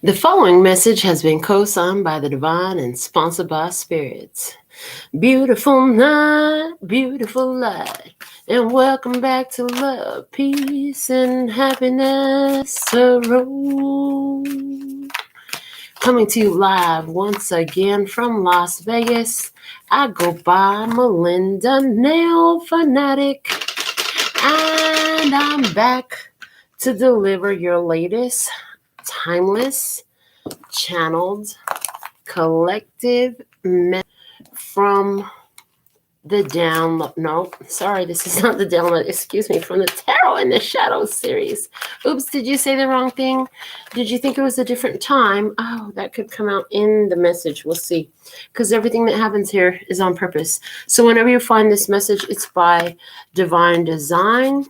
The following message has been co-signed by the divine and sponsored by spirits. Beautiful night, beautiful light, and welcome back to Love, Peace, and Happiness Tarot. Coming to you live once again from Las Vegas. I go by Melinda NailFanatic, and I'm back to deliver your latest timeless, channeled, collective from the download. No, sorry, this is not the download. Excuse me, from the Tarot in the Shadows series. Oops, did you say the wrong thing? Did you think it was a different time? Oh, that could come out in the message. We'll see. Because everything that happens here is on purpose. So whenever you find this message, it's by divine design.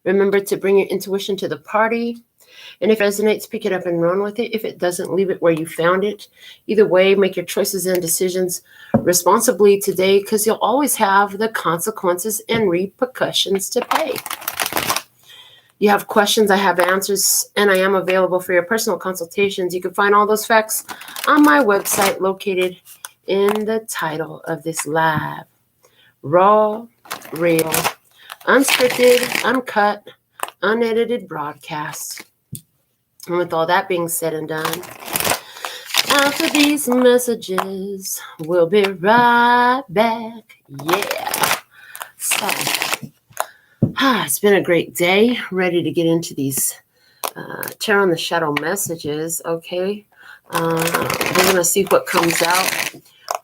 Remember to bring your intuition to the party. And if it resonates, pick it up and run with it. If it doesn't, leave it where you found it. Either way, make your choices and decisions responsibly today, because you'll always have the consequences and repercussions to pay. You have questions, I have answers, and I am available for your personal consultations. You can find all those facts on my website located in the title of this live. Raw, real, unscripted, uncut, unedited broadcast. And with all that being said and done, after these messages, we'll be right back. Yeah. So, it's been a great day. Ready to get into these Tarot in the Shadow messages. Okay. We're going to see what comes out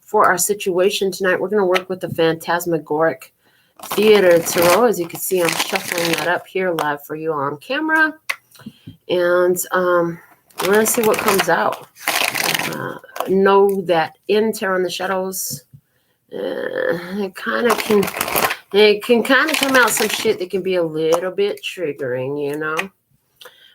for our situation tonight. We're going to work with the Phantasmagoric Theater Tarot. As you can see, I'm shuffling that up here live for you on camera. And we're going to see what comes out. Know that in Tarot in the Shadows, it can kind of come out some shit that can be a little bit triggering, you know.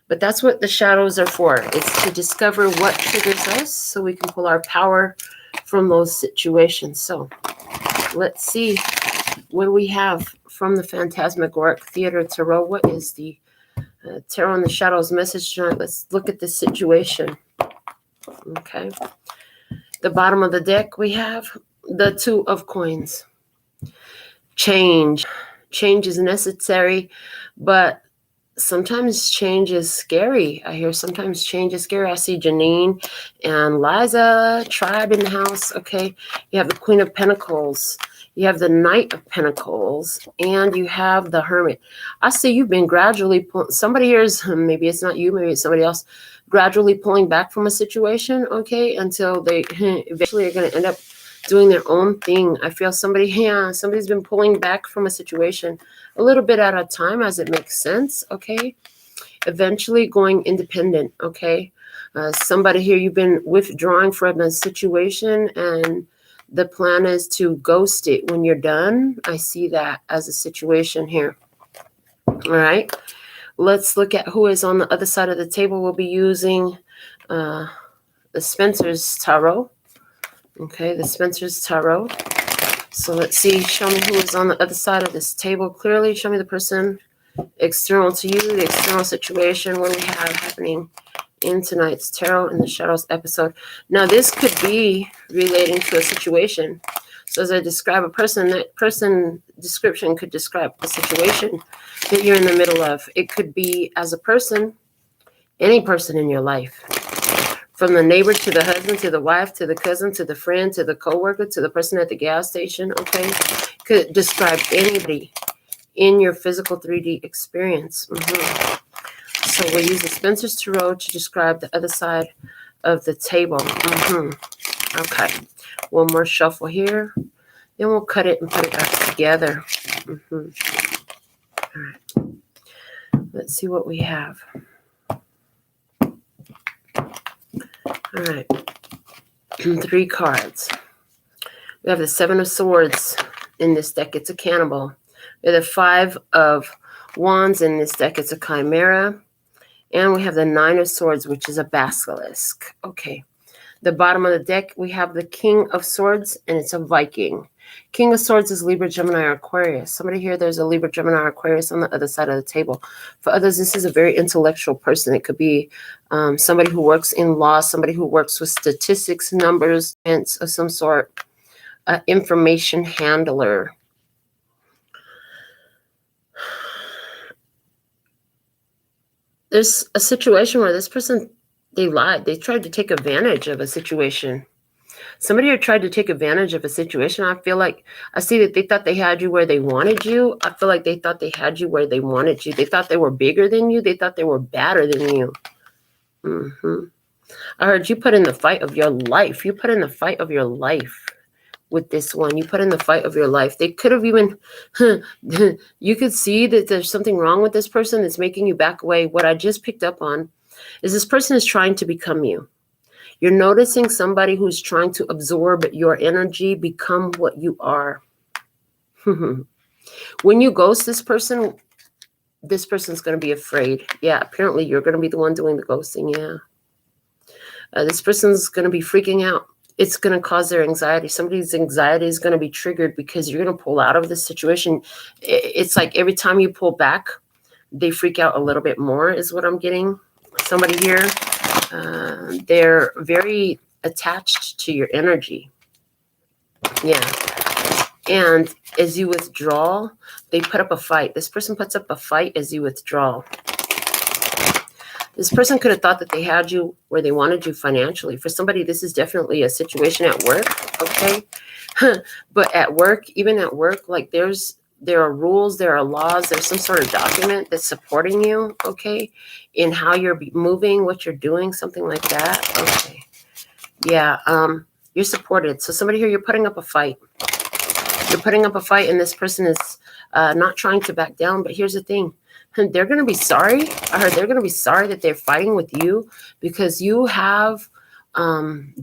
But that's what the shadows are for. It's to discover what triggers us so we can pull our power from those situations. So let's see what do we have from the Phantasmagoric Theater Tarot. What is the Tarot in the Shadows message tonight? Let's look at this situation. Okay. The bottom of the deck, we have the Two of Coins. Change. Change is necessary, but sometimes change is scary. I hear sometimes change is scary. I see Janine and Liza, Tribe in the house. Okay. You have the Queen of Pentacles. You have the Knight of Pentacles, and you have the Hermit. I see you've been gradually somebody here is, maybe it's not you, maybe it's somebody else, gradually pulling back from a situation, okay, until they eventually are going to end up doing their own thing. I feel somebody's been pulling back from a situation a little bit at a time as it makes sense, okay, eventually going independent, okay. Somebody here, you've been withdrawing from a situation, and the plan is to ghost it when you're done. I see that as a situation here. All right. Let's look at who is on the other side of the table. We'll be using the Spencer's Tarot. Okay, the Spencer's Tarot. So let's see. Show me who is on the other side of this table clearly. Show me the person external to you, the external situation. What do we have happening in tonight's Tarot in the Shadows episode? Now, this could be relating to a situation. So as I describe a person, that person description could describe a situation that you're in the middle of. It could be as a person, any person in your life. From the neighbor to the husband, to the wife, to the cousin, to the friend, to the coworker, to the person at the gas station, okay? Could describe anybody in your physical 3D experience. So we'll use the Spencer's Tarot to describe the other side of the table. Okay. One more shuffle here. Then we'll cut it and put it back together. All right. Let's see what we have. All right. 3 cards. We have the 7 of Swords in this deck. It's a cannibal. We have the 5 of Wands in this deck. It's a chimera. And we have the 9 of Swords, which is a basilisk. Okay. The bottom of the deck, we have the King of Swords, and it's a Viking. King of Swords is Libra, Gemini, or Aquarius. Somebody here, there's a Libra, Gemini, or Aquarius on the other side of the table. For others, this is a very intellectual person. It could be somebody who works in law, somebody who works with statistics, numbers, and of some sort, information handler. There's a situation where this person, they lied. They tried to take advantage of a situation. Somebody here tried to take advantage of a situation. I feel like I see that they thought they had you where they wanted you. I feel like they thought they had you where they wanted you. They thought they were bigger than you. They thought they were better than you. I heard you put in the fight of your life. You put in the fight of your life with this one. You put in the fight of your life. They could have even, you could see that there's something wrong with this person that's making you back away. What I just picked up on is this person is trying to become you. You're noticing somebody who's trying to absorb your energy, become what you are. When you ghost this person's going to be afraid. Yeah, apparently you're going to be the one doing the ghosting. Yeah. This person's going to be freaking out. It's going to cause their anxiety. Somebody's anxiety is going to be triggered because you're going to pull out of this situation. It's like every time you pull back, they freak out a little bit more is what I'm getting. Somebody here, they're very attached to your energy. Yeah. And as you withdraw, they put up a fight. This person puts up a fight as you withdraw. This person could have thought that they had you where they wanted you financially. For somebody, this is definitely a situation at work, okay? But at work, even at work, like there are rules, there are laws, there's some sort of document that's supporting you, okay? In how you're moving, what you're doing, something like that, okay? Yeah, you're supported. So somebody here, you're putting up a fight. You're putting up a fight, and this person is not trying to back down, but here's the thing. They're going to be sorry. I heard they're going to be sorry that they're fighting with you because you have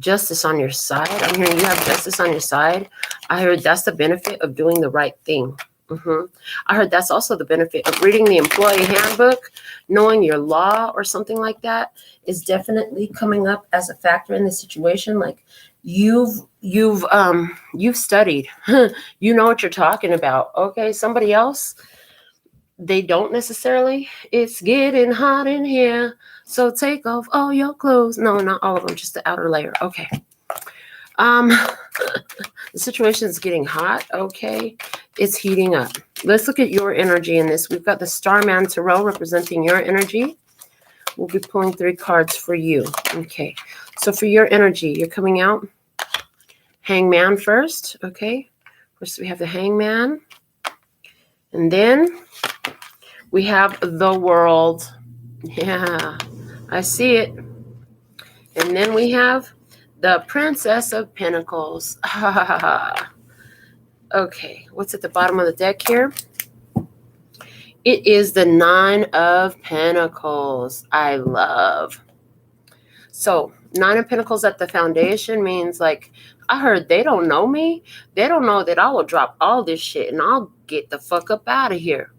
justice on your side. I'm hearing you have justice on your side. I heard that's the benefit of doing the right thing. I heard that's also the benefit of reading the employee handbook, knowing your law or something like that is definitely coming up as a factor in the situation. Like you've studied, you know what you're talking about. Okay. Somebody else, they don't necessarily. It's getting hot in here, so take off all your clothes. No, not all of them, just the outer layer. Okay. The situation is getting hot. Okay. It's heating up. Let's look at your energy in this. We've got the Starman Tarot representing your energy. We'll be pulling 3 cards for you. Okay. So for your energy, you're coming out. Hangman first. Okay. First we have the Hangman. And then we have the World. Yeah, I see it. And then we have the Princess of Pentacles. Okay, what's at the bottom of the deck here? It is the 9 of Pentacles. I love. So 9 of Pentacles at the foundation means like, I heard they don't know me. They don't know that I will drop all this shit and I'll get the fuck up out of here.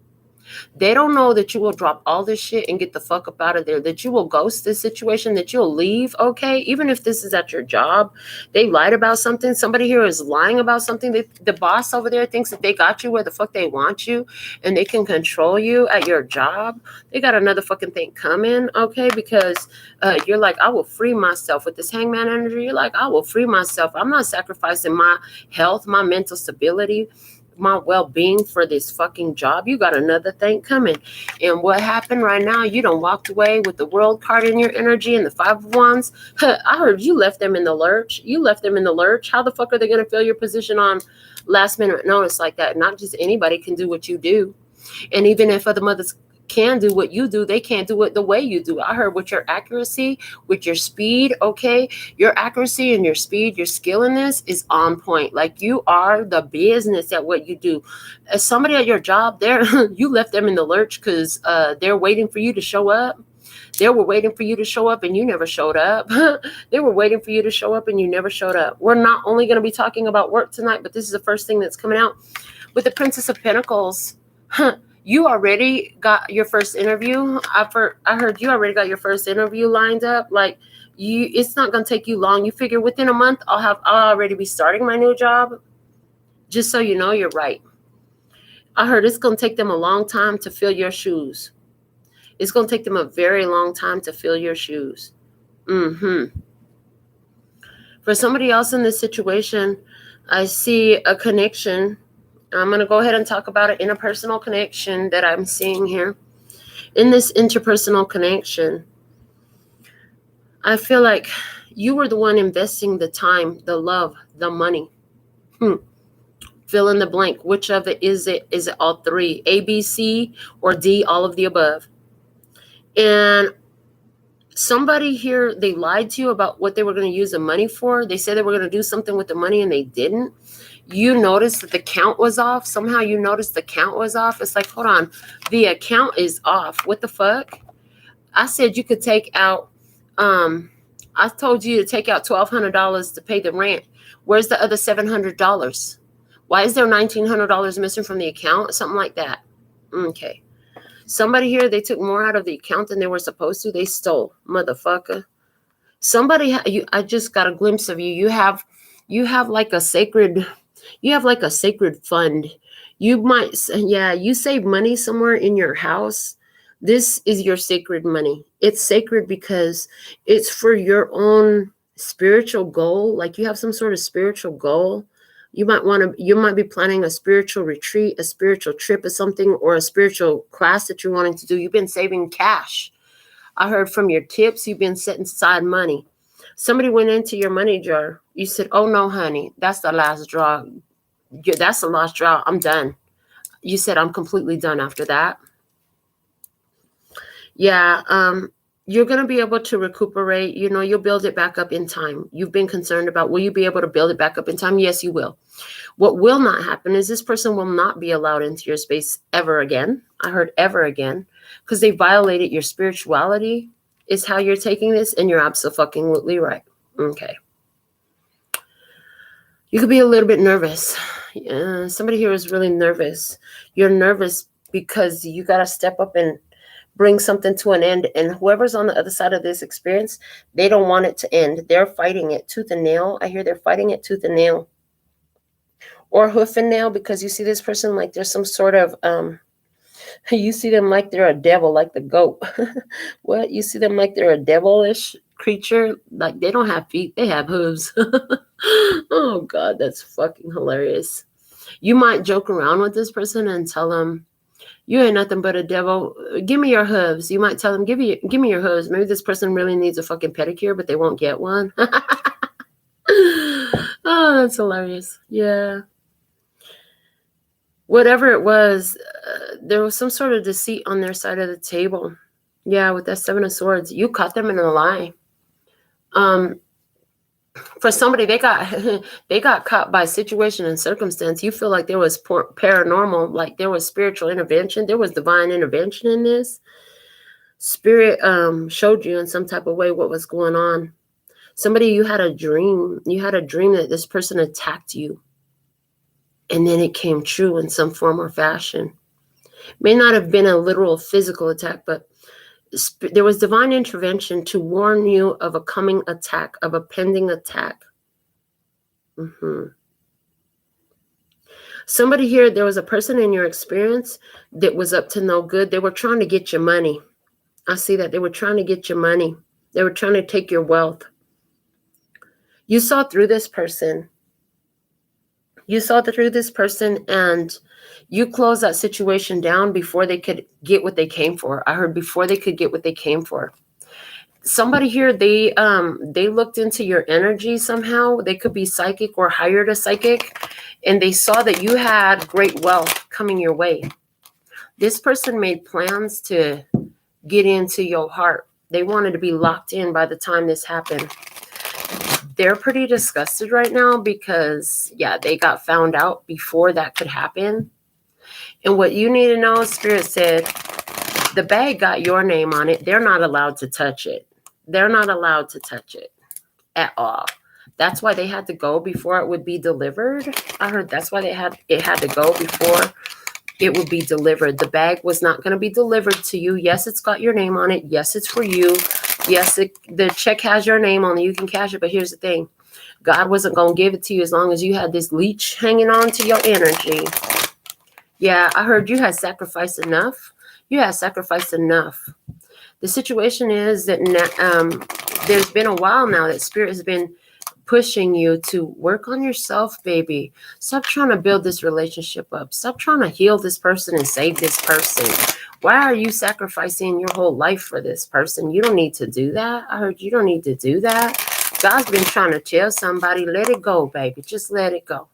They don't know that you will drop all this shit and get the fuck up out of there, that you will ghost this situation, that you'll leave, okay? Even if this is at your job, they lied about something. Somebody here is lying about something. The boss over there thinks that they got you where the fuck they want you and they can control you at your job. They got another fucking thing coming, okay? Because you're like, I will free myself with this Hangman energy. You're like, I will free myself. I'm not sacrificing my health, my mental stability, my well-being for this fucking job. You got another thing coming. And what happened right now, you done walked away with the World card in your energy and the 5 of Wands. I heard you left them in the lurch. You left them in the lurch. How the fuck are they going to fill your position on last minute notice like that? Not just anybody can do what you do. And even if other mothers can do what you do, they can't do it the way you do. I heard with your accuracy, with your speed, okay? Your accuracy and your speed, your skill in this is on point. Like you are the business at what you do. As somebody at your job, you left them in the lurch because they're waiting for you to show up. They were waiting for you to show up and you never showed up. They were waiting for you to show up and you never showed up. We're not only going to be talking about work tonight, but this is the first thing that's coming out. With the Princess of Pentacles, you already got your first interview. I heard you already got your first interview lined up. Like it's not going to take you long. You figure within a month, I'll already be starting my new job. Just so you know, you're right. I heard it's going to take them a long time to fill your shoes. It's going to take them a very long time to fill your shoes. For somebody else in this situation, I see a connection. I'm going to go ahead and talk about an interpersonal connection that I'm seeing here. In this interpersonal connection, I feel like you were the one investing the time, the love, the money. Fill in the blank. Which of it is it? Is it all three? A, B, C, or D, all of the above? And somebody here, they lied to you about what they were going to use the money for. They said they were going to do something with the money and they didn't. You noticed that the count was off. Somehow you noticed the count was off. It's like, hold on, the account is off. What the fuck? I said you could take out, I told you to take out $1,200 to pay the rent. Where's the other $700? Why is there $1,900 missing from the account? Something like that. Okay. Somebody here, they took more out of the account than they were supposed to. They stole, motherfucker. Somebody, I just got a glimpse of you. You have like a sacred, fund. You might, you save money somewhere in your house. This is your sacred money. It's sacred because it's for your own spiritual goal. Like you have some sort of spiritual goal. You might be planning a spiritual retreat, a spiritual trip or something, or a spiritual class that you're wanting to do. You've been saving cash. I heard from your tips, you've been setting aside money. Somebody went into your money jar. You said, oh no, honey, that's the last draw. That's the last draw. I'm done. You said, I'm completely done after that. Yeah. You're going to be able to recuperate. You'll build it back up in time. You've been concerned about, will you be able to build it back up in time? Yes, you will. What will not happen is this person will not be allowed into your space ever again. I heard ever again, because they violated your spirituality is how you're taking this. And you're absolutely right. Okay. You could be a little bit nervous. Somebody here is really nervous. You're nervous because you got to step up and bring something to an end. And whoever's on the other side of this experience, they don't want it to end. They're fighting it tooth and nail. I hear they're fighting it tooth and nail. Or hoof and nail, because you see this person like there's some sort of, you see them like they're a devil, like the goat. What? You see them like they're a devilish creature? Like they don't have feet, they have hooves. Oh God, that's fucking hilarious. You might joke around with this person and tell them, you ain't nothing but a devil. Give me your hooves. You might tell them, give me your hooves. Maybe this person really needs a fucking pedicure, but they won't get one. Oh, that's hilarious. Yeah. Whatever it was, there was some sort of deceit on their side of the table. Yeah, with that Seven of Swords. You caught them in a lie. For somebody, they got caught by situation and circumstance. You feel like there was paranormal, like there was spiritual intervention. There was divine intervention in this. Spirit showed you in some type of way what was going on. Somebody, you had a dream. You had a dream that this person attacked you. And then it came true in some form or fashion. May not have been a literal physical attack, but there was divine intervention to warn you of a coming attack, of a pending attack. Somebody here, there was a person in your experience that was up to no good. They were trying to get your money. I see that. They were trying to get your money. They were trying to take your wealth. You saw through this person. And you closed that situation down before they could get what they came for. I heard before they could get what they came for. Somebody here, they looked into your energy somehow. They could be psychic or hired a psychic, and they saw that you had great wealth coming your way. This person made plans to get into your heart. They wanted to be locked in by the time this happened. They're pretty disgusted right now because, they got found out before that could happen. And what you need to know, Spirit said, the bag got your name on it. They're not allowed to touch it. They're not allowed to touch it at all. That's why they had to go before it would be delivered. I heard that's why it had to go before it would be delivered. The bag was not going to be delivered to you. Yes, it's got your name on it. Yes, it's for you. Yes, the check has your name on it. You can cash it. But here's the thing. God wasn't going to give it to you as long as you had this leech hanging on to your energy. Yeah, I heard you had sacrificed enough. You had sacrificed enough. The situation is that there's been a while now that Spirit has been pushing you to work on yourself, baby. Stop trying to build this relationship up. Stop trying to heal this person and save this person. Why are you sacrificing your whole life for this person? You don't need to do that. I heard you don't need to do that. God's been trying to tell somebody, let it go, baby. Just let it go.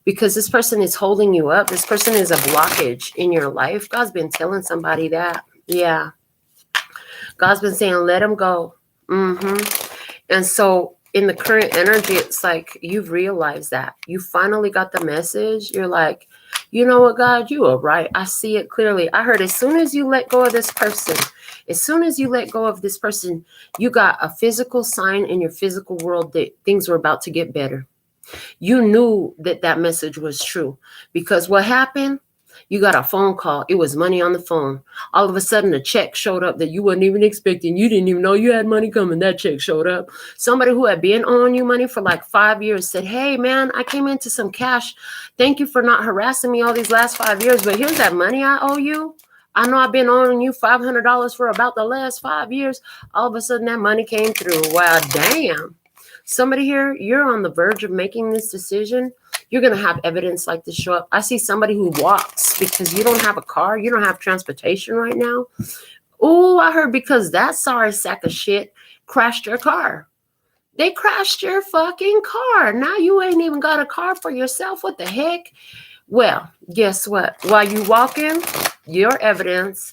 Because this person is holding you up. This person is a blockage in your life. God's been telling somebody that. Yeah. God's been saying, let him go. And so in the current energy, it's like you've realized that. You finally got the message. You're like, you know what, God, you are right. I see it clearly. I heard as soon as you let go of this person, you got a physical sign in your physical world that things were about to get better. You knew that message was true because what happened? You got a phone call. It was money on the phone. All of a sudden, a check showed up that you weren't even expecting. You didn't even know you had money coming. That check showed up. Somebody who had been owing you money for like 5 years said, hey, man, I came into some cash. Thank you for not harassing me all these last 5 years, but here's that money I owe you. I know I've been owing you $500 for about the last 5 years. All of a sudden, that money came through. Wow, damn. Somebody here, you're on the verge of making this decision. You're going to have evidence like this show up. I see somebody who walks because you don't have a car. You don't have transportation right now. Oh, I heard because that sorry sack of shit crashed your car. They crashed your fucking car. Now you ain't even got a car for yourself. What the heck? Well, guess what? While you walking, your evidence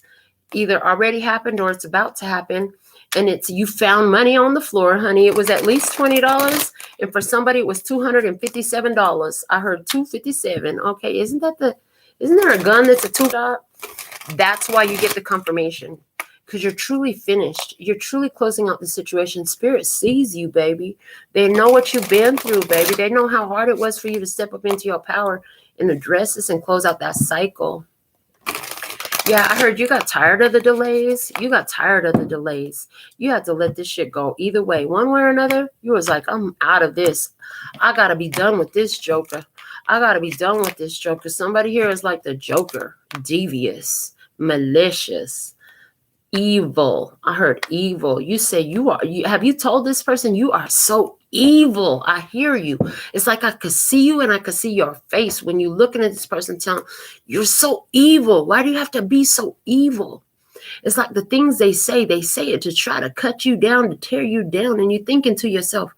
either already happened or it's about to happen. And it's you found money on the floor, honey. It was at least $20. And for somebody, it was $257. I heard $257. Okay, isn't there a gun that's a $2? That's why you get the confirmation. Because you're truly finished. You're truly closing out the situation. Spirit sees you, baby. They know what you've been through, baby. They know how hard it was for you to step up into your power and address this and close out that cycle. Yeah, I heard you got tired of the delays. You had to let this shit go. Either way, one way or another, you was like, I'm out of this. I got to be done with this Joker. Somebody here is like the Joker. Devious, malicious, evil. I heard evil. You say have you told this person you are so evil? I hear you. It's like I could see you and I could see your face when you're looking at this person telling you're so evil. Why do you have to be so evil? It's like the things they say it to try to cut you down, to tear you down. And you're thinking to yourself,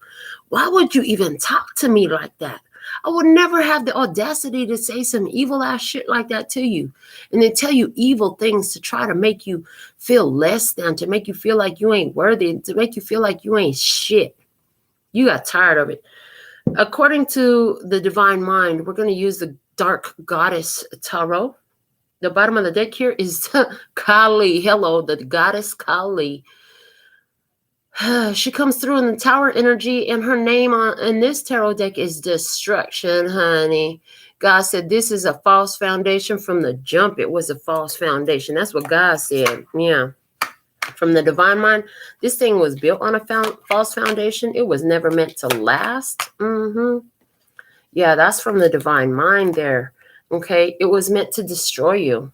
why would you even talk to me like that? I would never have the audacity to say some evil ass shit like that to you. And they tell you evil things to try to make you feel less than, to make you feel like you ain't worthy, to make you feel like you ain't shit. You got tired of it. According to the Divine Mind, we're going to use the Dark Goddess Tarot. The bottom of the deck here is Kali. Hello, the goddess Kali. She comes through in the Tower energy, and her name in this tarot deck is Destruction, honey. God said this is a false foundation. From the jump, it was a false foundation. That's what God said. Yeah. From the Divine Mind, this thing was built on a false foundation. It was never meant to last. Yeah, that's from the Divine Mind there. Okay, it was meant to destroy you.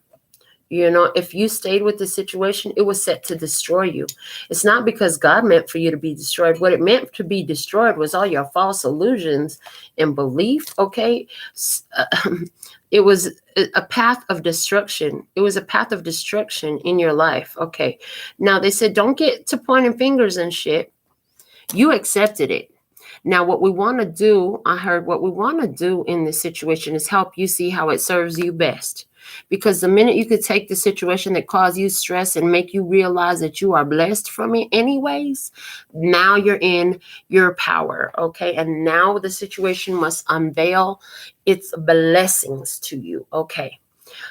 You know, if you stayed with the situation, it was set to destroy you. It's not because God meant for you to be destroyed. What it meant to be destroyed was all your false illusions and belief, okay? It was a path of destruction. It was a path of destruction in your life, okay? Now, they said, don't get to pointing fingers and shit. You accepted it. Now, what we want to do, I heard what we want to do in this situation is help you see how it serves you best. Because the minute you could take the situation that caused you stress and make you realize that you are blessed from it anyways, now you're in your power, okay? And now the situation must unveil its blessings to you, okay?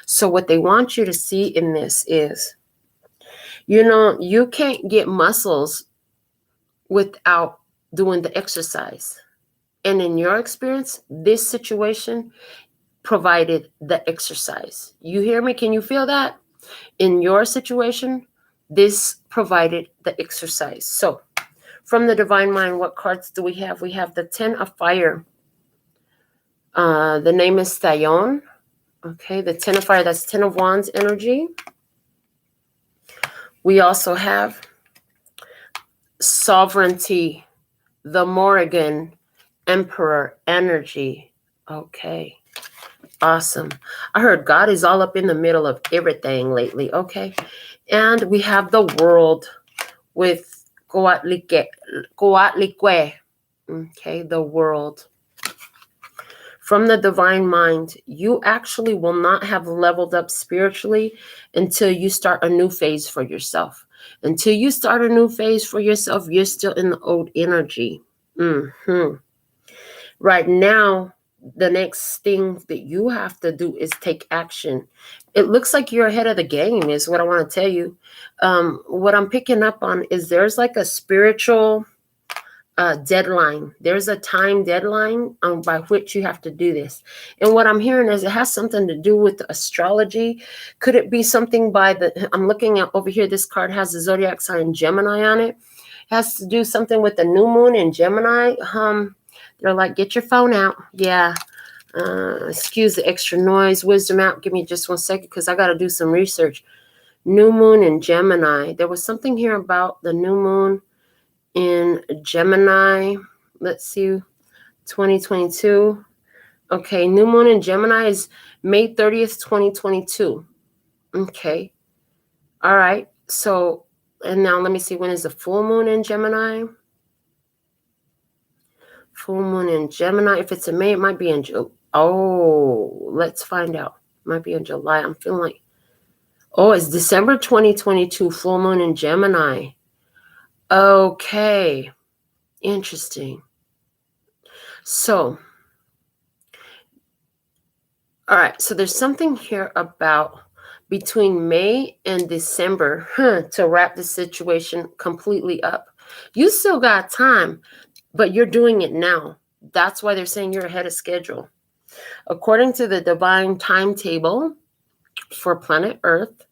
So what they want you to see in this is, you know, you can't get muscles without doing the exercise. And in your experience, this situation provided the exercise. You hear me? Can you feel that? In your situation, this provided the exercise. So From the Divine Mind, what cards do we have? We have the 10 of Fire. The name is Thayon. Okay, the 10 of Fire, that's 10 of Wands energy. We also have Sovereignty, the Morrigan Emperor energy. Okay, awesome. I heard God is all up in the middle of everything lately. Okay, and we have the World with Coatlique. Okay, the World. From the Divine Mind, you actually will not have leveled up spiritually until you start a new phase for yourself. Until you start a new phase for yourself, you're still in the old energy. Right now, the next thing that you have to do is take action. It looks like you're ahead of the game, is what I want to tell you. What I'm picking up on is there's like a spiritual deadline. There's a time deadline by which you have to do this. And what I'm hearing is it has something to do with astrology. Could it be something by I'm looking at over here, this card has the zodiac sign Gemini on it. It has to do something with the new moon in Gemini. They're like, get your phone out. Yeah. Excuse the extra noise. Wisdom out. Give me just 1 second because I got to do some research. New moon in Gemini. There was something here about the new moon in Gemini. Let's see. 2022. Okay. New moon in Gemini is May 30th, 2022. Okay. All right. So, and now let me see. When is the full moon in Gemini? Full moon in Gemini. If it's in May, it might be in July. Oh, let's find out. It might be in July. I'm feeling like, oh, it's December 2022, full moon in Gemini. Okay. Interesting. So, all right. So there's something here about between May and December to wrap the situation completely up. You still got time, but you're doing it now. That's why they're saying you're ahead of schedule. According to the divine timetable for planet Earth,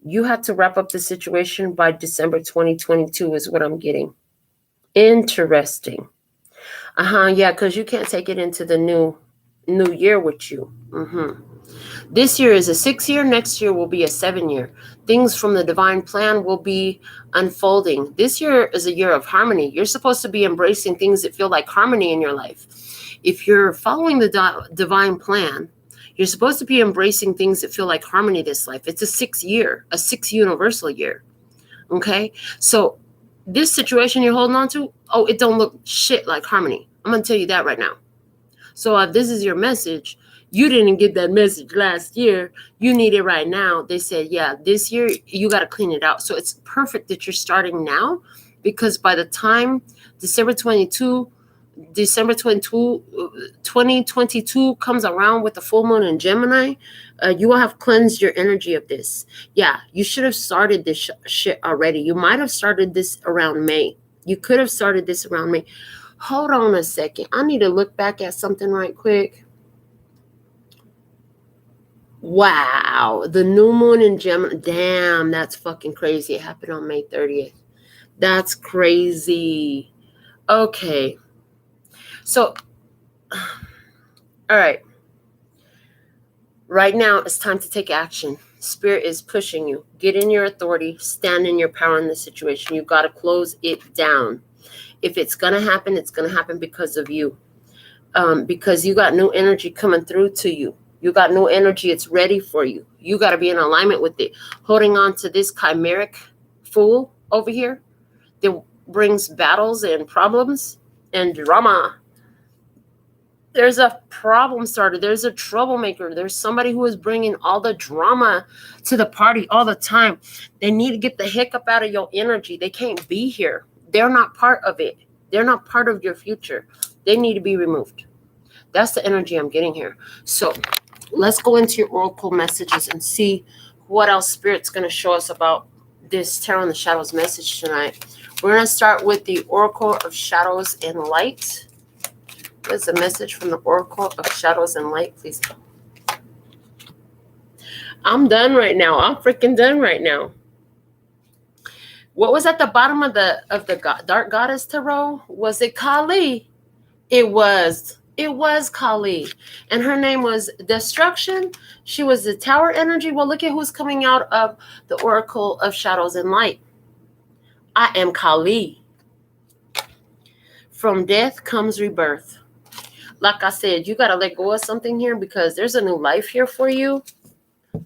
you have to wrap up the situation by December 2022 is what I'm getting. Interesting. Yeah, because you can't take it into the new year with you. This year is a 6-year. Next year will be a 7-year. Things from the divine plan will be unfolding. This year is a year of harmony. You're supposed to be embracing things that feel like harmony in your life. If you're following the divine plan, you're supposed to be embracing things that feel like harmony this life. It's a 6-year, a 6 universal year. Okay? So this situation you're holding on to, oh, it don't look shit like harmony. I'm going to tell you that right now. So if this is your message, you didn't get that message last year. You need it right now. They said, yeah, this year you got to clean it out. So it's perfect that you're starting now, because by the time December 2022 comes around with the full moon in Gemini, you will have cleansed your energy of this. Yeah, you should have started this shit already. You might have started this around May. You could have started this around May. Hold on a second. I need to look back at something right quick. Wow. The new moon in Gemini. Damn, that's fucking crazy. It happened on May 30th. That's crazy. Okay. So, all right. Right now, it's time to take action. Spirit is pushing you. Get in your authority. Stand in your power in this situation. You got to close it down. If it's going to happen, it's going to happen because of you. Because you got new energy coming through to you. You got new energy. It's ready for you. You got to be in alignment with it. Holding on to this chimeric fool over here that brings battles and problems and drama. There's a problem starter. There's a troublemaker. There's somebody who is bringing all the drama to the party all the time. They need to get the heck up out of your energy. They can't be here. They're not part of it. They're not part of your future. They need to be removed. That's the energy I'm getting here. So let's go into your oracle messages and see what else Spirit's going to show us about this Tarot in the Shadows message tonight. We're going to start with the Oracle of Shadows and Light. What's the message from the Oracle of Shadows and Light, please? I'm done right now. I'm freaking done right now. What was at the bottom of the Dark Goddess Tarot? Was it Kali? It was Kali. And her name was Destruction. She was the Tower energy. Well, look at who's coming out of the Oracle of Shadows and Light. I am Kali. From death comes rebirth. Like I said, you got to let go of something here because there's a new life here for you.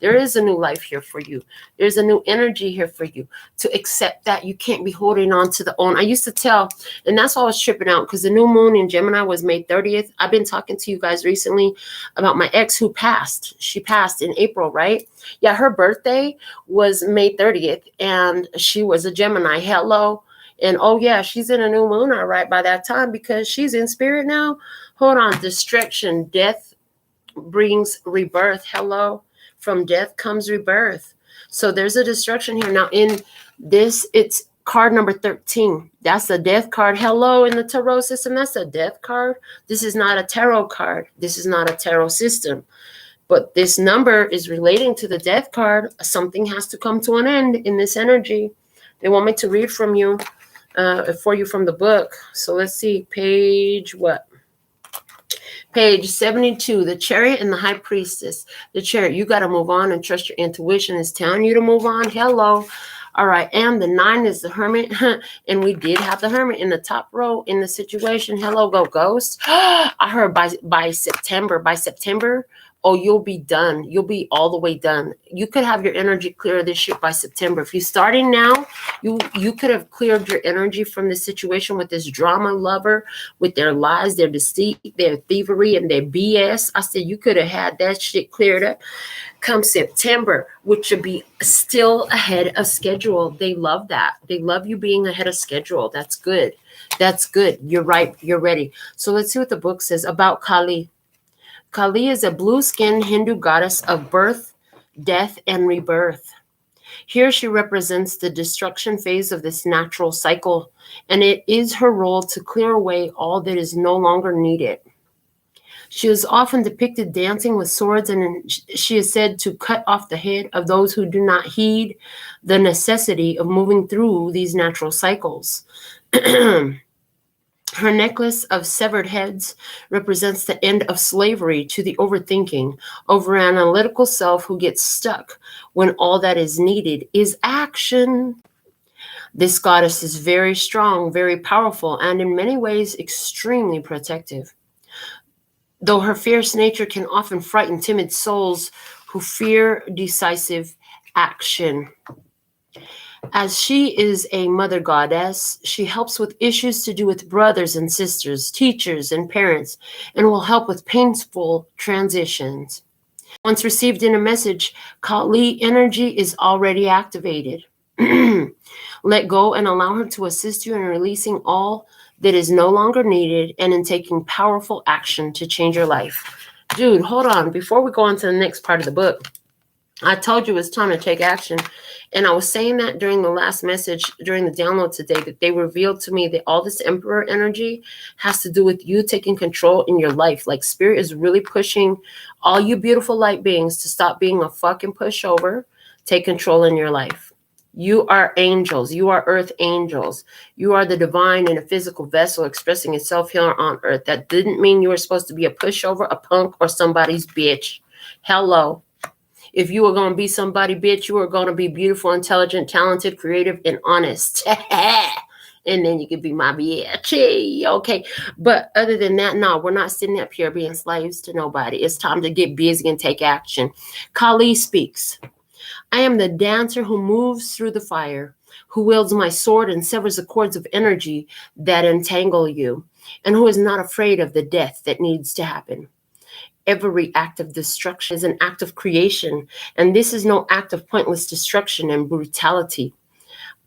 There is a new life here for you. There's a new energy here for you to accept that you can't be holding on to the own. I used to tell, and that's why I was tripping out because the new moon in Gemini was May 30th. I've been talking to you guys recently about my ex who passed. She passed in April, right? Yeah, her birthday was May 30th and she was a Gemini. Hello. And oh yeah, she's in a new moon, all right, by that time because she's in spirit now. Hold on. Destruction, death brings rebirth. Hello. From death comes rebirth. So there's a destruction here. Now in this, it's card number 13. That's the death card. Hello, in the tarot system, that's a death card. This is not a tarot card. This is not a tarot system. But this number is relating to the death card. Something has to come to an end in this energy. They want me to read from you, for you from the book. So let's see, page what? Page 72, the Chariot and the High Priestess. The Chariot, you got to move on and trust your intuition. It's telling you to move on. Hello. All right. And the 9 is the Hermit. And we did have the Hermit in the top row in the situation. Hello, go Ghost. I heard by September. By September, oh, you'll be done. You'll be all the way done. You could have your energy clear this shit by September. If you're starting now, you could have cleared your energy from this situation with this drama lover, with their lies, their deceit, their thievery, and their BS. I said you could have had that shit cleared up come September, which should be still ahead of schedule. They love that. They love you being ahead of schedule. That's good. That's good. You're right. You're ready. So let's see what the book says about Kali. Kali is a blue-skinned Hindu goddess of birth, death, and rebirth. Here she represents the destruction phase of this natural cycle, and it is her role to clear away all that is no longer needed. She is often depicted dancing with swords, and she is said to cut off the head of those who do not heed the necessity of moving through these natural cycles. Her necklace of severed heads represents the end of slavery to the overthinking, overanalytical self who gets stuck when all that is needed is action. This goddess is very strong, very powerful, and in many ways extremely protective. Though her fierce nature can often frighten timid souls who fear decisive action. As she is a mother goddess, she helps with issues to do with brothers and sisters, teachers and parents, and will help with painful transitions. Once received in a message, Kali energy is already activated. Let go and allow her to assist you in releasing all that is no longer needed and in taking powerful action to change your life. Dude, hold on. Before we go on to the next part of the book, I told you it's time to take action. And I was saying that during the last message, during the download today, that they revealed to me that all this Emperor energy has to do with you taking control in your life. Like Spirit is really pushing all you beautiful light beings to stop being a fucking pushover. Take control in your life. You are angels. You are earth angels. You are the divine in a physical vessel expressing itself here on earth. That didn't mean you were supposed to be a pushover, a punk, or somebody's bitch. Hello. If you were going to be somebody, bitch, you were going to be beautiful, intelligent, talented, creative, and honest. And then you could be my bitch. Okay. But other than that, no, we're not sitting up here being slaves to nobody. It's time to get busy and take action. Kali speaks. I am the dancer who moves through the fire, who wields my sword and severs the cords of energy that entangle you, and who is not afraid of the death that needs to happen. Every act of destruction is an act of creation, and this is no act of pointless destruction and brutality.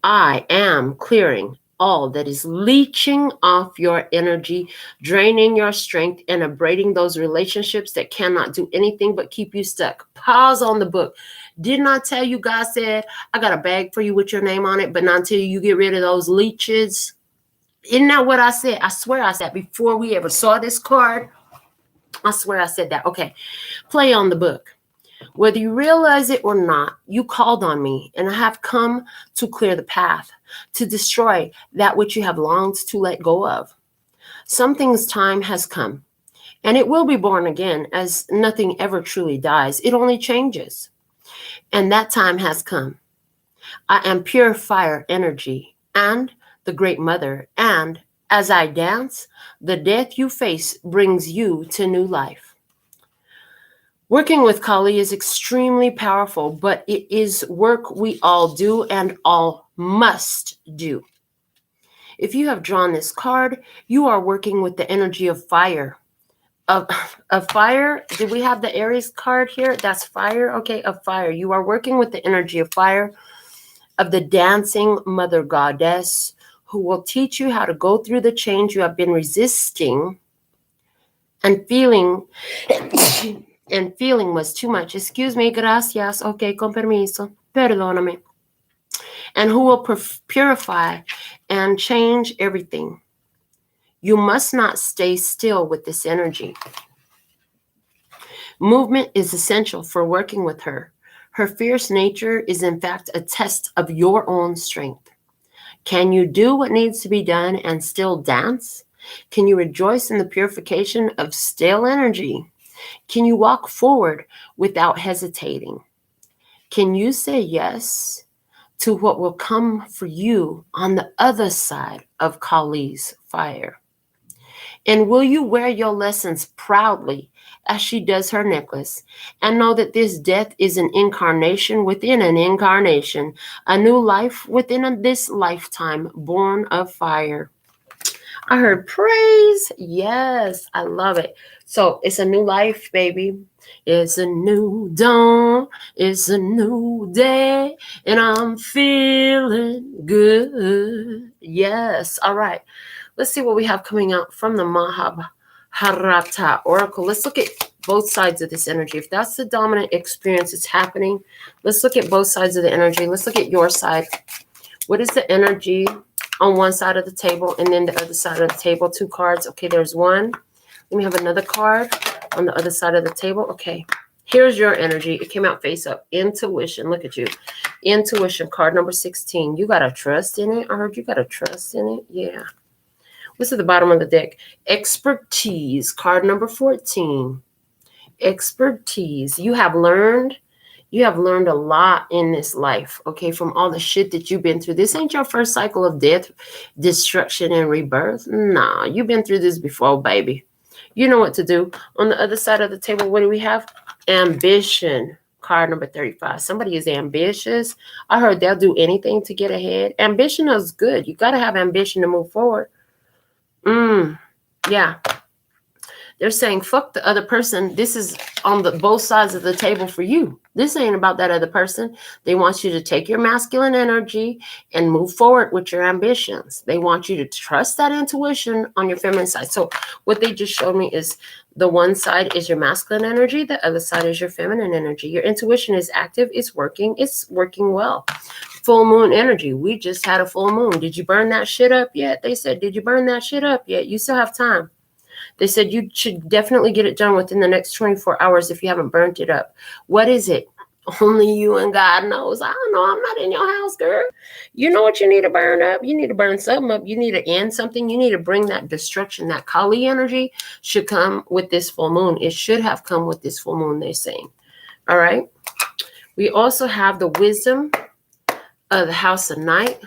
I am clearing all that is leeching off your energy, draining your strength, and abrading those relationships that cannot do anything but keep you stuck. Pause on the book. Didn't I tell you, God said, I got a bag for you with your name on it, but not until you get rid of those leeches. Isn't that what I said? I swear I said before we ever saw this card. I swear I said that. Okay. Play on the book. Whether you realize it or not, you called on me, and I have come to clear the path, to destroy that which you have longed to let go of. Something's time has come, and it will be born again, as nothing ever truly dies. It only changes. And that time has come. I am pure fire energy and the Great Mother, and as I dance, the death you face brings you to new life. Working with Kali is extremely powerful, but it is work we all do and all must do. If you have drawn this card, you are working with the energy of fire. Of fire. Did we have the Aries card here? That's fire. Okay, of fire. You are working with the energy of fire, of the dancing mother goddess, who will teach you how to go through the change you have been resisting and feeling and feeling was too much. Excuse me, gracias. Okay, con permiso. Perdóname. And who will purify and change everything. You must not stay still with this energy. Movement is essential for working with her. Her fierce nature is in fact a test of your own strength. Can you do what needs to be done and still dance? Can you rejoice in the purification of stale energy? Can you walk forward without hesitating? Can you say yes to what will come for you on the other side of Kali's fire? And will you wear your lessons proudly as she does her necklace, and know that this death is an incarnation within an incarnation, a new life within this lifetime born of fire? I heard praise. Yes, I love it. So it's a new life, baby. It's a new dawn. It's a new day. And I'm feeling good. Yes. All right. Let's see what we have coming out from the Mahabharata Oracle. Let's look at both sides of this energy. If that's the dominant experience that's happening, let's look at both sides of the energy. Let's look at your side. What is the energy on one side of the table and then the other side of the table? Two cards. Okay, there's one. Let me have another card on the other side of the table. Okay, here's your energy. It came out face up. Intuition. Look at you. Intuition, card number 16. You got to trust in it. I heard you got to trust in it. Yeah. What's at the bottom of the deck? Expertise, card number 14. Expertise. You have learned a lot in this life, okay, from all the shit that you've been through. This ain't your first cycle of death, destruction, and rebirth. Nah, you've been through this before, baby. You know what to do. On the other side of the table, what do we have? Ambition, card number 35. Somebody is ambitious. I heard they'll do anything to get ahead. Ambition is good. You got to have ambition to move forward. Yeah. They're saying, fuck the other person. This is on both sides of the table for you. This ain't about that other person. They want you to take your masculine energy and move forward with your ambitions. They want you to trust that intuition on your feminine side. So what they just showed me is the one side is your masculine energy. The other side is your feminine energy. Your intuition is active. It's working well. Full moon energy. We just had a full moon. Did you burn that shit up yet? They said, did you burn that shit up yet? You still have time. They said you should definitely get it done within the next 24 hours if you haven't burnt it up. What is it? Only you and God knows. I don't know. I'm not in your house, girl. You know what you need to burn up? You need to burn something up. You need to end something. You need to bring that destruction. That Kali energy should come with this full moon. It should have come with this full moon, they're saying. All right. We also have the wisdom of the House of Night.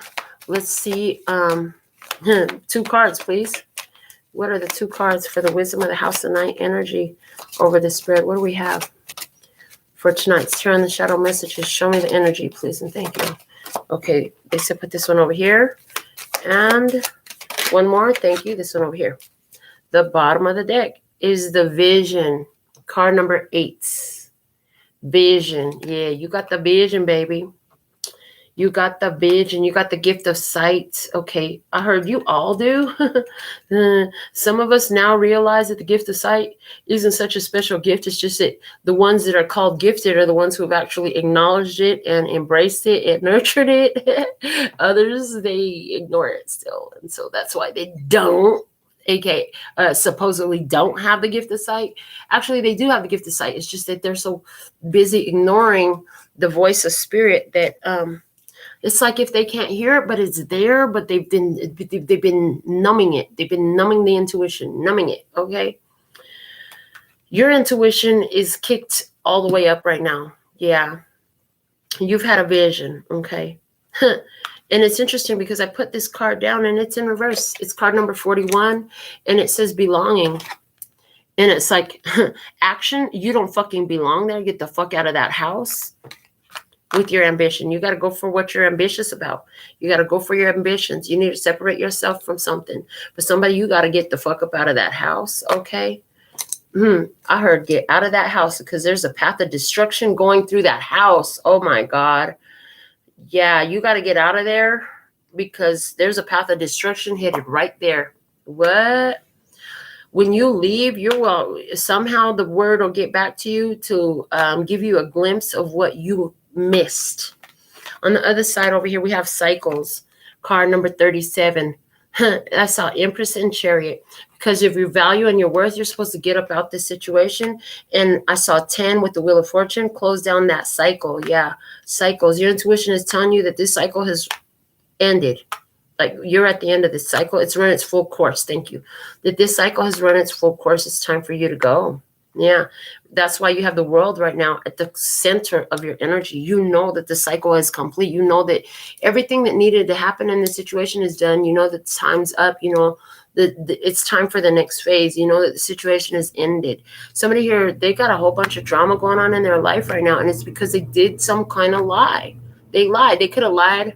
Let's see. 2 cards, please. What are the 2 cards for the wisdom of the House of Night energy over the spread? What do we have for tonight's Tarot in the Shadow messages? Show me the energy, please, and thank you. Okay, they said put this one over here. And one more, thank you, this one over here. The bottom of the deck is the Vision, card number 8. Vision, yeah, you got the vision, baby. You got the vision. You got the gift of sight. Okay, I heard you all do. Some of us now realize that the gift of sight isn't such a special gift. It's just that the ones that are called gifted are the ones who have actually acknowledged it and embraced it and nurtured it. Others, they ignore it still. And so that's why they don't aka supposedly don't have the gift of sight. Actually, they do have the gift of sight. It's just that they're so busy ignoring the voice of spirit that it's like if they can't hear it, but it's there, but they've been numbing it. They've been numbing the intuition, numbing it. Okay, your intuition is kicked all the way up right now. Yeah, you've had a vision. Okay. And it's interesting because I put this card down and it's in reverse. It's card number 41 and it says belonging. And it's like, action, you don't fucking belong there. Get the fuck out of that house with your ambition. You got to go for what you're ambitious about. You got to go for your ambitions. You need to separate yourself from something. For somebody, you got to get the fuck up out of that house, okay? I heard get out of that house because there's a path of destruction going through that house. Oh, my God. Yeah, you got to get out of there because there's a path of destruction headed right there. What? When you leave, somehow the word will get back to you to give you a glimpse of what you missed. On the other side over here, we have cycles. Card number 37. I saw Empress and Chariot. Because of your value and your worth, you're supposed to get up out this situation. And I saw 10 with the Wheel of Fortune. Close down that cycle. Yeah, cycles. Your intuition is telling you that this cycle has ended. Like you're at the end of this cycle. It's run its full course. Thank you. That this cycle has run its full course. It's time for you to go. Yeah, that's why you have the world right now at the center of your energy. You know that the cycle is complete. You know that everything that needed to happen in the situation is done. You know that time's up. You know that it's time for the next phase. You know that the situation is ended. Somebody here, they got a whole bunch of drama going on in their life right now, and it's because they did some kind of lie. They lied. They could have lied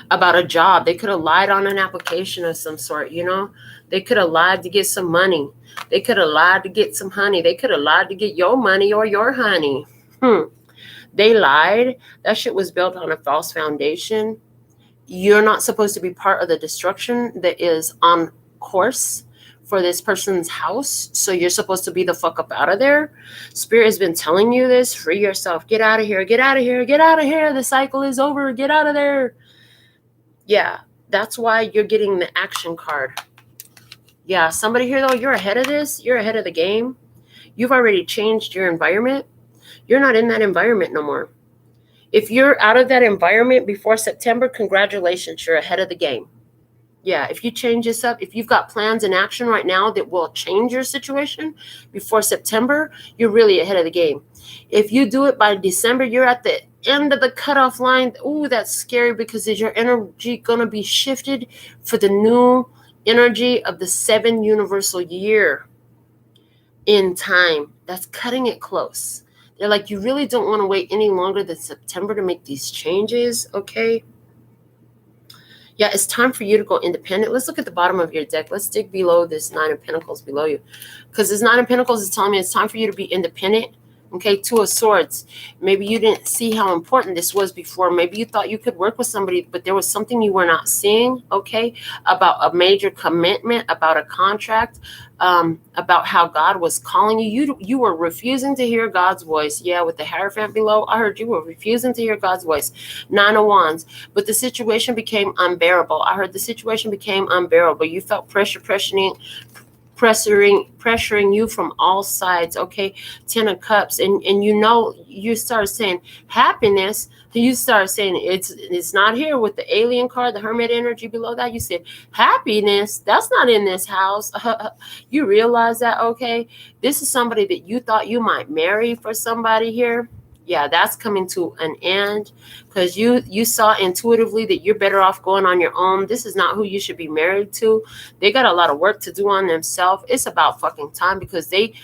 about a job. They could have lied on an application of some sort, you know. They could have lied to get some money. They could have lied to get some honey. They could have lied to get your money or your honey. They lied. That shit was built on a false foundation. You're not supposed to be part of the destruction that is on course for this person's house. So you're supposed to be the fuck up out of there. Spirit has been telling you this. Free yourself. Get out of here. Get out of here. Get out of here. The cycle is over. Get out of there. Yeah, that's why you're getting the action card. Yeah, somebody here, though, you're ahead of this. You're ahead of the game. You've already changed your environment. You're not in that environment no more. If you're out of that environment before September, congratulations, you're ahead of the game. Yeah, if you change this up, if you've got plans in action right now that will change your situation before September, you're really ahead of the game. If you do it by December, you're at the end of the cutoff line. Ooh, that's scary because is your energy going to be shifted for the new energy of the 7 universal year in time. That's cutting it close. They're like, you really don't want to wait any longer than September to make these changes, okay? Yeah, it's time for you to go independent. Let's look at the bottom of your deck. Let's dig below this 9 of Pentacles below you. Because this 9 of Pentacles is telling me it's time for you to be independent. Okay, 2 of Swords. Maybe you didn't see how important this was before. Maybe you thought you could work with somebody, but there was something you were not seeing, okay, about a major commitment, about a contract, about how God was calling you. You were refusing to hear God's voice. Yeah, with the Hierophant below, I heard you were refusing to hear God's voice. 9 of Wands. But the situation became unbearable. I heard the situation became unbearable. You felt pressuring you from all sides. Okay, 10 of Cups, and you know, you start saying happiness. You start saying it's not here with the alien card, the Hermit energy below that. You said happiness, that's not in this house. You realize that, okay, this is somebody that you thought you might marry for somebody here. Yeah, that's coming to an end because you saw intuitively that you're better off going on your own. This is not who you should be married to. They got a lot of work to do on themselves. It's about fucking time because they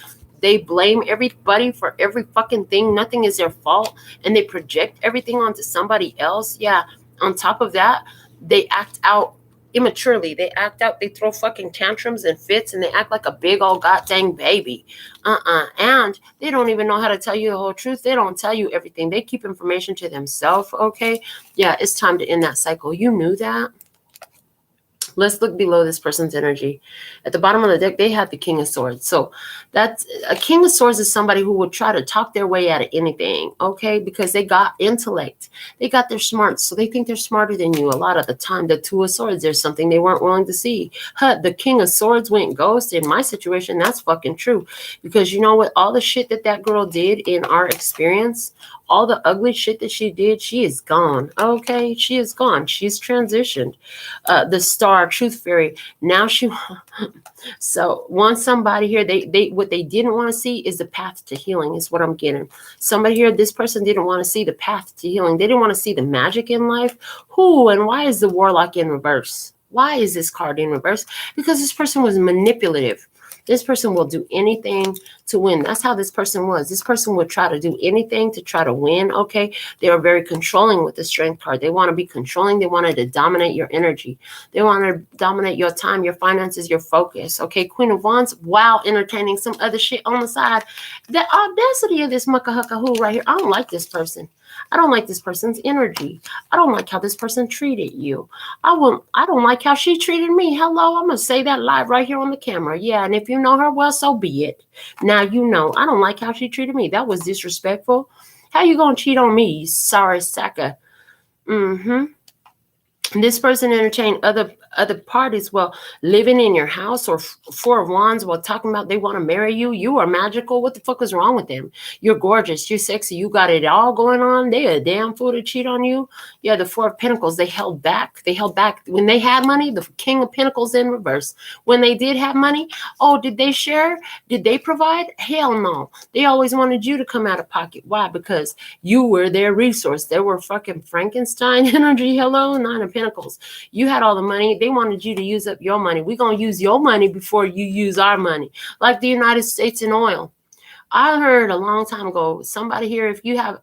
blame everybody for every fucking thing. Nothing is their fault. And they project everything onto somebody else. Yeah, on top of that, they act out immaturely. They act out, they throw fucking tantrums and fits, and they act like a big old goddamn baby. And they don't even know how to tell you the whole truth. They don't tell you everything. They keep information to themselves, okay? Yeah, it's time to end that cycle. You knew that. Let's look below this person's energy. At the bottom of the deck, they have the King of Swords. So that's a King of Swords is somebody who would try to talk their way out of anything, okay? Because they got intellect. They got their smarts. So they think they're smarter than you a lot of the time. The Two of Swords, there's something they weren't willing to see. The King of Swords went ghost. In my situation, that's fucking true. Because you know what? All the shit that girl did in our experience, all the ugly shit that she did, she is gone. Okay, she is gone. She's transitioned. The Star, Truth Fairy. Now she. So once somebody here, they what they didn't want to see is the path to healing. Is what I'm getting. Somebody here, this person didn't want to see the path to healing. They didn't want to see the magic in life. Who and why is the Warlock in reverse? Why is this card in reverse? Because this person was manipulative. This person will do anything to win. That's how this person was. This person would try to do anything to try to win, okay? They are very controlling with the Strength card. They want to be controlling. They wanted to dominate your energy. They want to dominate your time, your finances, your focus, okay? Queen of Wands, while entertaining some other shit on the side. The audacity of this muckahuckahoo right here. I don't like this person. I don't like this person's energy. I don't like how this person treated you. I don't like how she treated me. Hello, I'm going to say that live right here on the camera. Yeah, and if you know her, well, so be it. Now you know. I don't like how she treated me. That was disrespectful. How you going to cheat on me, you sorry sacker? This person entertained other parties while living in your house, or Four of Wands while talking about they want to marry you. You are magical. What the fuck is wrong with them? You're gorgeous. You're sexy. You got it all going on. They a damn fool to cheat on you. Yeah, the Four of Pentacles, they held back. They held back. When they had money, the King of Pentacles in reverse. When they did have money, oh, did they share? Did they provide? Hell no. They always wanted you to come out of pocket. Why? Because you were their resource. They were fucking Frankenstein energy. Hello, Nine of Pentacles. You had all the money. They wanted you to use up your money. We're going to use your money before you use our money. Like the United States in oil. I heard a long time ago, somebody here, if you have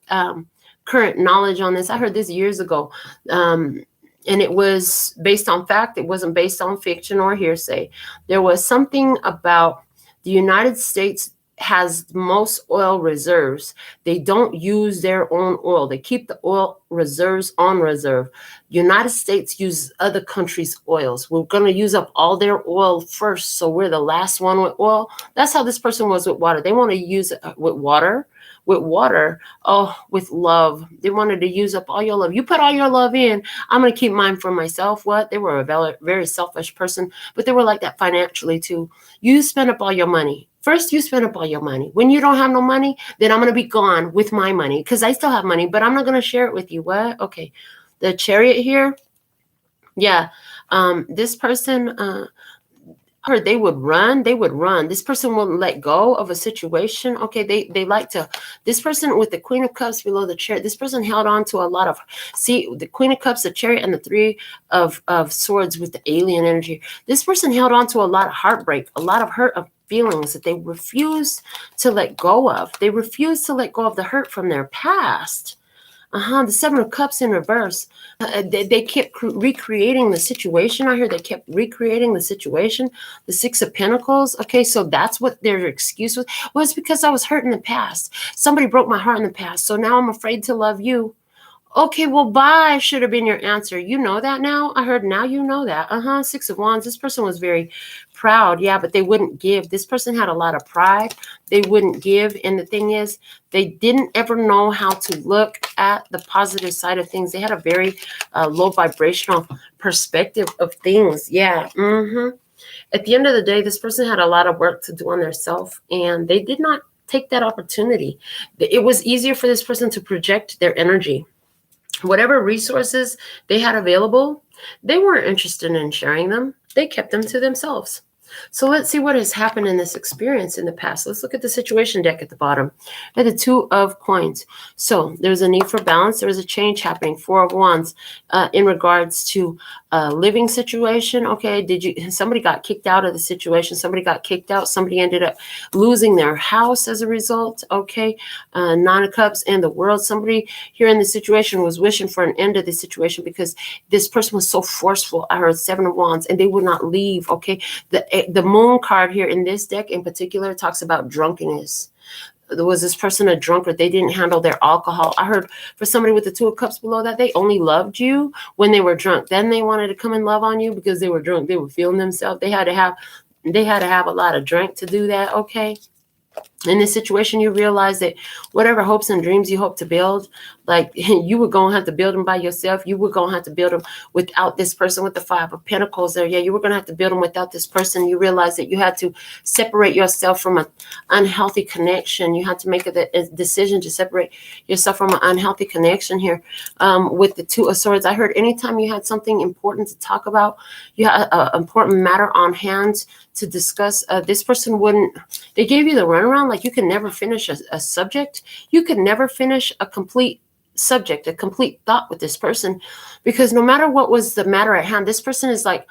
current knowledge on this, I heard this years ago. And it was based on fact. It wasn't based on fiction or hearsay. There was something about the United States has most oil reserves. They don't use their own oil. They keep the oil reserves on reserve. United States use other countries' oils. We're going to use up all their oil first, so we're the last one with oil. That's how this person was with water. They want to use it with water, with love. They wanted to use up all your love. You put all your love in, I'm going to keep mine for myself. What? They were a very selfish person, but they were like that financially too. You spend up all your money. First, you spend up all your money. When you don't have no money, then I'm going to be gone with my money because I still have money, but I'm not going to share it with you. What? Okay. The Chariot here. Yeah. This person, they would run. This person wouldn't let go of a situation. Okay. They like to, this person with the Queen of Cups below the Chariot, this person held on to a lot of, see the Queen of Cups, the Chariot, and the Three of Swords with the alien energy. This person held on to a lot of heartbreak, a lot of hurt, of feelings that they refused to let go of. They refused to let go of the hurt from their past. The Seven of Cups in reverse. They kept recreating the situation. I heard they kept recreating the situation. The Six of Pentacles. Okay, so that's what their excuse was. Well, it's because I was hurt in the past. Somebody broke my heart in the past, so now I'm afraid to love you. Okay, well, bye should have been your answer. You know that now? I heard now you know that. Six of Wands. This person was very proud. Yeah, but they wouldn't give. This person had a lot of pride. They wouldn't give. And the thing is, they didn't ever know how to look at the positive side of things. They had a very low vibrational perspective of things. Yeah. At the end of the day, this person had a lot of work to do on their self, and they did not take that opportunity. It was easier for this person to project their energy. Whatever resources they had available, they weren't interested in sharing them. They kept them to themselves. So let's see what has happened in this experience in the past. Let's look at the situation deck at the bottom. At the Two of Coins. So there's a need for balance. There was a change happening. Four of Wands in regards to a living situation. Okay, somebody got kicked out of the situation. Somebody got kicked out. Somebody ended up losing their house as a result. Okay, Nine of Cups and the World. Somebody here in the situation was wishing for an end of the situation because this person was so forceful. I heard Seven of Wands, and they would not leave. Okay, the Moon card here in this deck in particular talks about drunkenness. was this person a drunkard? They didn't handle their alcohol. I heard for somebody with the 2 of Cups below that, they only loved you when they were drunk. Then they wanted to come and love on you because they were drunk. They were feeling themselves. They had to have a lot of drink to do that. Okay. In this situation, you realize that whatever hopes and dreams you hope to build, like you were going to have to build them by yourself. You were going to have to build them without this person with the 5 of Pentacles there. Yeah, you were going to have to build them without this person. You realize that you had to separate yourself from an unhealthy connection. You had to make a decision to separate yourself from an unhealthy connection here. With the 2 of Swords, I heard anytime you had something important to talk about, you had an important matter on hand to discuss, this person wouldn't, they gave you the runaround, like you can never finish a subject. You could never finish a complete subject, a complete thought with this person, because no matter what was the matter at hand, this person is like,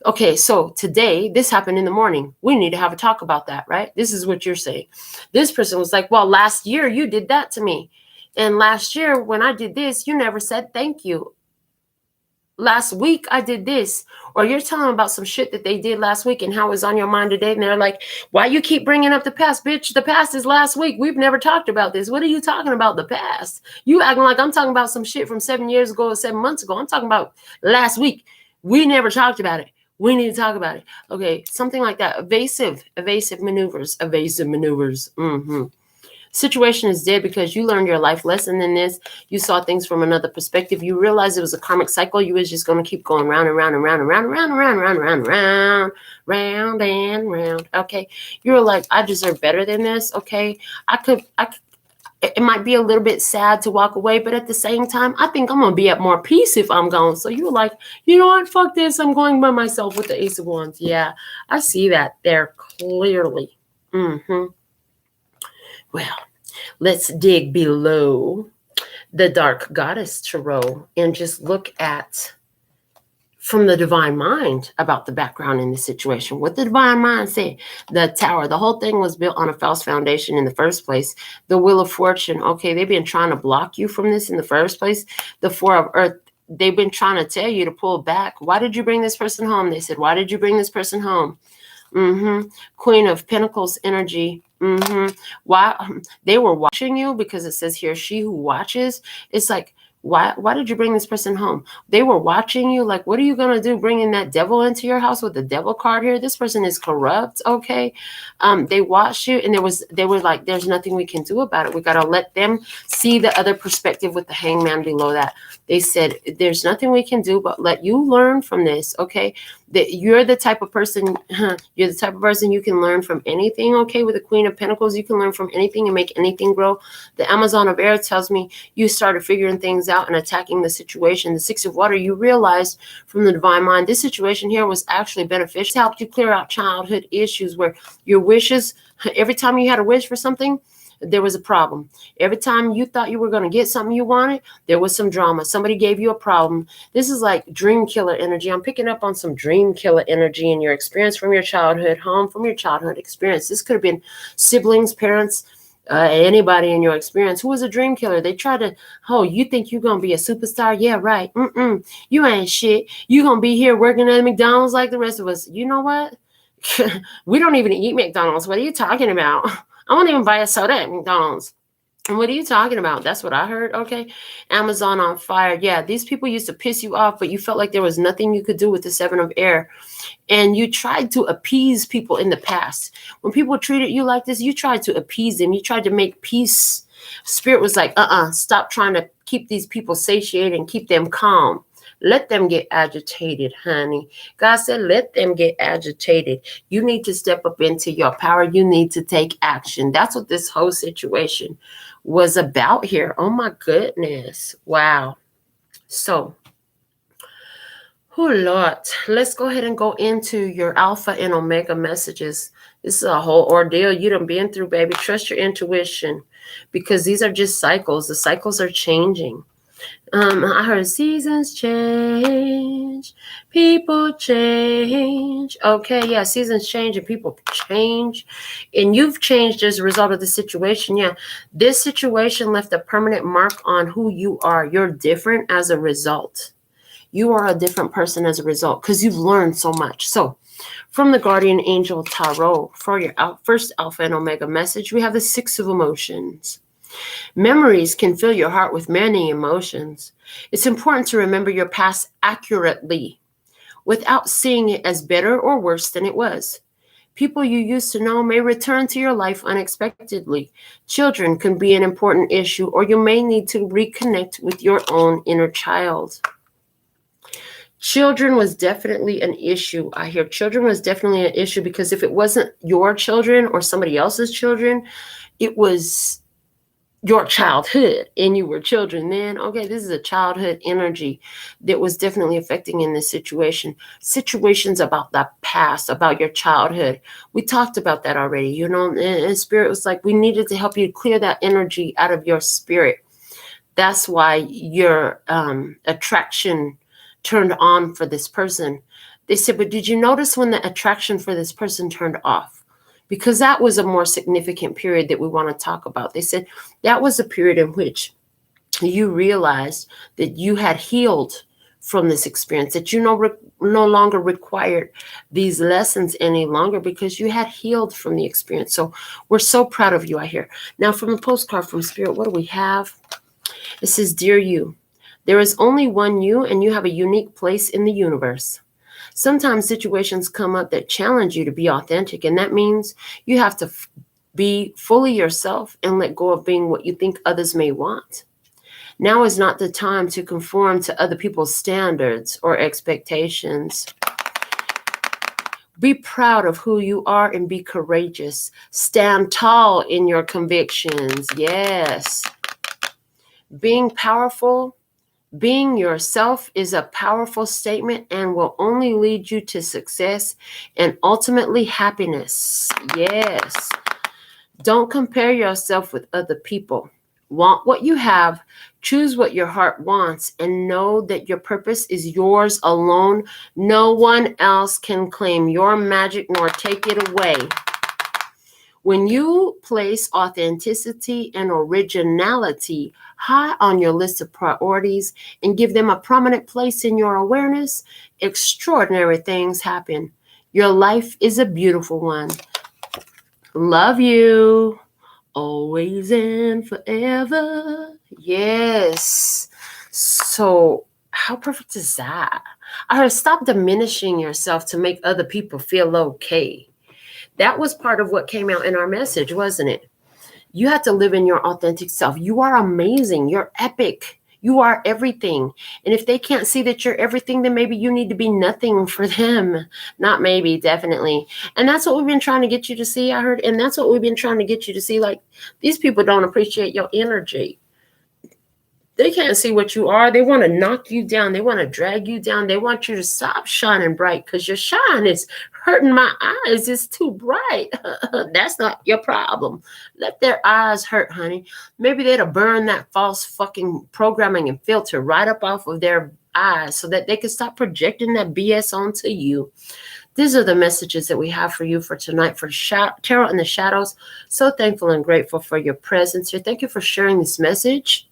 okay, so today this happened in the morning. We need to have a talk about that, right? This is what you're saying. This person was like, well, last year you did that to me. And last year when I did this, you never said thank you. Last week I did this. Or you're telling them about some shit that they did last week and how it was on your mind today. And they're like, why you keep bringing up the past? Bitch, the past is last week. We've never talked about this. What are you talking about, the past? You acting like I'm talking about some shit from 7 years ago or 7 months ago. I'm talking about last week. We never talked about it. We need to talk about it. Okay, something like that. Evasive maneuvers. Situation is dead because you learned your life lesson in this. You saw things from another perspective. You realized it was a karmic cycle. You was just going to keep going round and round and round and round and round and round and round and round and round, round and round. Okay. You were like, I deserve better than this. Okay. It might be a little bit sad to walk away, but at the same time, I think I'm going to be at more peace if I'm gone. So you were like, you know what? Fuck this. I'm going by myself with the Ace of Wands. Yeah. I see that there clearly. Well, let's dig below the Dark Goddess Tarot and just look at from the Divine Mind about the background in this situation. What the Divine Mind said. The Tower, the whole thing was built on a false foundation in the first place. The Wheel of Fortune, okay, they've been trying to block you from this in the first place. The Four of Earth, they've been trying to tell you to pull back. Why did you bring this person home? They said, why did you bring this person home? Queen of Pentacles energy. Why they were watching you, because it says here, she who watches. It's like, why did you bring this person home? They were watching you. Like, what are you going to do? Bringing that devil into your house with the devil card here? This person is corrupt. Okay. They watched you and they were like, there's nothing we can do about it. We got to let them see the other perspective with the Hangman below that. They said, there's nothing we can do but let you learn from this. Okay. That you're the type of person, you can learn from anything. Okay. With the Queen of Pentacles, you can learn from anything and make anything grow. The Amazon of Air tells me you started figuring things out and attacking the situation. The Six of Water, you realized from the Divine Mind, this situation here was actually beneficial. It helped you clear out childhood issues where your wishes, every time you had a wish for something, there was a problem. Every time you thought you were going to get something you wanted, there was some drama. Somebody gave you a problem. This is like dream killer energy. I'm picking up on some dream killer energy in your experience from your childhood home, from your childhood experience. This could have been siblings, parents, anybody in your experience who was a dream killer. They try to, oh, you think you're going to be a superstar? Yeah, right. You ain't shit. You're going to be here working at McDonald's like the rest of us. You know what? We don't even eat McDonald's. What are you talking about? I won't even buy a soda at McDonald's. And what are you talking about? That's what I heard. Okay. Amazon on fire. Yeah. These people used to piss you off, but you felt like there was nothing you could do with the Seven of Air. And you tried to appease people in the past. When people treated you like this, you tried to appease them. You tried to make peace. Spirit was like, stop trying to keep these people satiated and keep them calm. Let them get agitated, honey. God said, let them get agitated. You need to step up into your power. You need to take action. That's what this whole situation was about here. Oh, my goodness. Wow. So, oh, Lord, let's go ahead and go into your Alpha and Omega messages. This is a whole ordeal you done been through, baby. Trust your intuition, because these are just cycles. The cycles are changing. I heard seasons change, people change. Okay, yeah, seasons change and people change. And you've changed as a result of the situation. Yeah, this situation left a permanent mark on who you are. You're different as a result. You are a different person as a result because you've learned so much. So From the Guardian Angel Tarot, for your first Alpha and Omega message, we have the Six of Emotions. Memories can fill your heart with many emotions. It's important to remember your past accurately without seeing it as better or worse than it was. People you used to know may return to your life unexpectedly. Children can be an important issue, or you may need to reconnect with your own inner child. Children was definitely an issue. I hear children was definitely an issue because if it wasn't your children or somebody else's children, it was your childhood and you were children then. Okay, this is a childhood energy that was definitely affecting in this situation. Situations about the past, about your childhood. We talked about that already, you know, and Spirit was like, we needed to help you clear that energy out of your spirit. That's why your attraction turned on for this person. They said, but did you notice when the attraction for this person turned off? Because that was a more significant period that we want to talk about. They said that was a period in which you realized that you had healed from this experience, that you no longer required these lessons any longer because you had healed from the experience. So we're so proud of you, I hear. Now, from the postcard from Spirit, what do we have? It says, Dear you, there is only one you, and you have a unique place in the universe. Sometimes situations come up that challenge you to be authentic, and that means you have to be fully yourself and let go of being what you think others may want. Now is not the time to conform to other people's standards or expectations. Be proud of who you are and be courageous. Stand tall in your convictions. Yes. Being powerful, being yourself is a powerful statement and will only lead you to success and ultimately happiness. Yes. Don't compare yourself with other people. Want what you have, choose what your heart wants, and know that your purpose is yours alone. No one else can claim your magic nor take it away. When you place authenticity and originality high on your list of priorities and give them a prominent place in your awareness, extraordinary things happen. Your life is a beautiful one. Love you, always and forever. Yes. So how perfect is that? I heard stop diminishing yourself to make other people feel okay. That was part of what came out in our message, wasn't it? You have to live in your authentic self. You are amazing. You're epic. You are everything. And if they can't see that you're everything, then maybe you need to be nothing for them. Not maybe, definitely. And that's what we've been trying to get you to see, I heard. And that's what we've been trying to get you to see. Like, these people don't appreciate your energy. They can't see what you are. They want to knock you down. They want to drag you down. They want you to stop shining bright because your shine is hurting my eyes. It's too bright. That's not your problem. Let their eyes hurt, honey. Maybe they'll burn that false fucking programming and filter right up off of their eyes so that they can stop projecting that BS onto you. These are the messages that we have for you for tonight for Tarot in the Shadows. So thankful and grateful for your presence here. Thank you for sharing this message.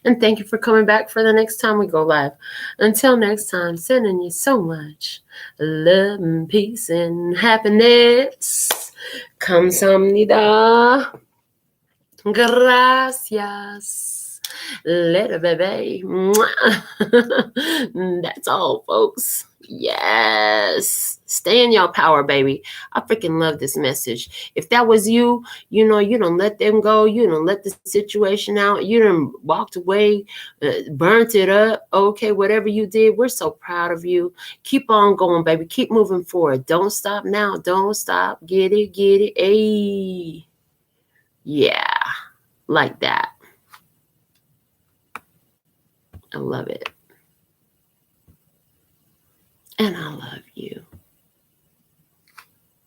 And thank you for coming back for the next time we go live. Until next time, sending you so much love and peace and happiness. Kamsahamnida. Gracias. Little baby. That's all, folks. Yes. Stay in your power, baby. I freaking love this message. If that was you, you know, you don't let them go. You don't let the situation out. You done walked away, burnt it up. Okay, whatever you did, we're so proud of you. Keep on going, baby. Keep moving forward. Don't stop now. Don't stop. Get it, get it. Hey. Yeah. Like that. I love it. And I love you.